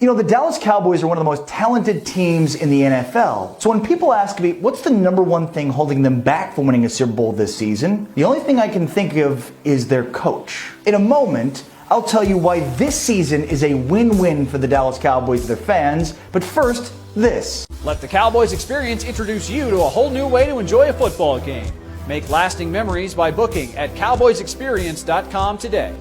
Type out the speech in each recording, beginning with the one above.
You know, the Dallas Cowboys are one of the most talented teams in the NFL. So when people ask me, what's the number one thing holding them back from winning a Super Bowl this season? The only thing I can think of is their coach. In a moment, I'll tell you why this season is a win-win for the Dallas Cowboys and their fans. But first, this. Let the Cowboys Experience introduce you to a whole new way to enjoy a football game. Make lasting memories by booking at cowboysexperience.com today.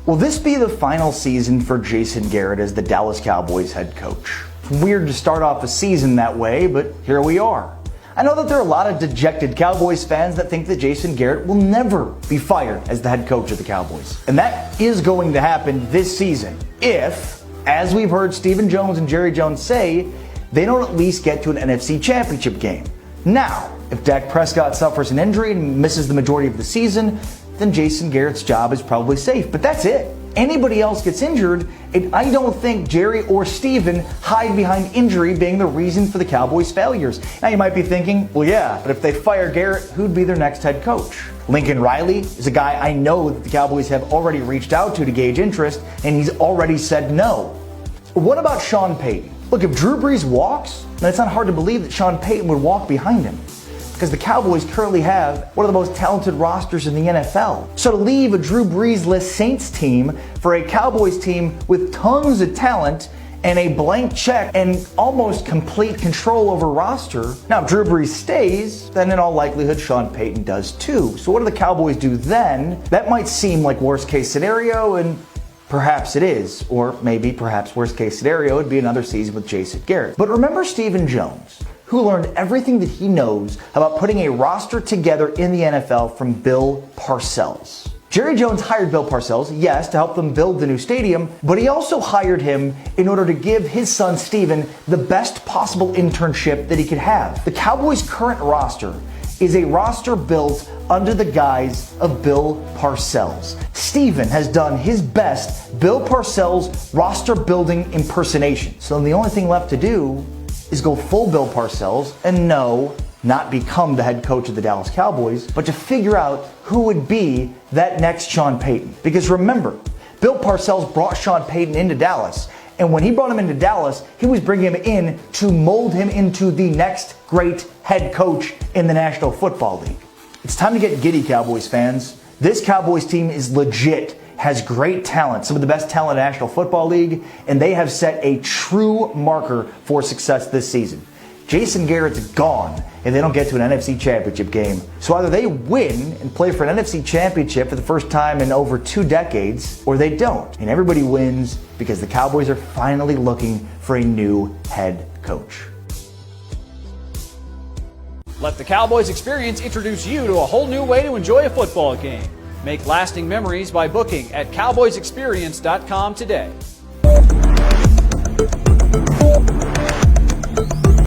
Will this be the final season for Jason Garrett as the Dallas Cowboys head coach? Weird to start off a season that way, but here we are. I know that there are a lot of dejected Cowboys fans that think that Jason Garrett will never be fired as the head coach of the Cowboys. And that is going to happen this season if, as we've heard Stephen Jones and Jerry Jones say, they don't at least get to an NFC Championship game. Now, if Dak Prescott suffers an injury and misses the majority of the season, then Jason Garrett's job is probably safe. But that's it. Anybody else gets injured, and I don't think Jerry or Steven hide behind injury being the reason for the Cowboys' failures. Now you might be thinking, well yeah, but if they fire Garrett, who'd be their next head coach? Lincoln Riley is a guy I know that the Cowboys have already reached out to gauge interest, and he's already said no. What about Sean Payton? Look, if Drew Brees walks, then it's not hard to believe that Sean Payton would walk behind him, because the Cowboys currently have one of the most talented rosters in the NFL. So to leave a Drew Brees-less Saints team for a Cowboys team with tons of talent and a blank check and almost complete control over roster. Now, if Drew Brees stays, then in all likelihood, Sean Payton does too. So what do the Cowboys do then? That might seem like worst case scenario, and perhaps it is. Or maybe, perhaps worst case scenario would be another season with Jason Garrett. But remember Stephen Jones, who learned everything that he knows about putting a roster together in the NFL from Bill Parcells. Jerry Jones hired Bill Parcells, yes, to help them build the new stadium, but he also hired him in order to give his son Steven the best possible internship that he could have. The Cowboys' current roster is a roster built under the guise of Bill Parcells. Steven has done his best Bill Parcells roster building impersonation. So the only thing left to do is go full Bill Parcells and no, not become the head coach of the Dallas Cowboys, but to figure out who would be that next Sean Payton. Because remember, Bill Parcells brought Sean Payton into Dallas, and when he brought him into Dallas, he was bringing him in to mold him into the next great head coach in the National Football League. It's time to get giddy, Cowboys fans. This Cowboys team is legit, has great talent, some of the best talent in the National Football League, and they have set a true marker for success this season. Jason Garrett's gone if they don't get to an NFC Championship game. So either they win and play for an NFC Championship for the first time in over 2 decades, or they don't. And everybody wins because the Cowboys are finally looking for a new head coach. Let the Cowboys Experience introduce you to a whole new way to enjoy a football game. Make lasting memories by booking at cowboysexperience.com today.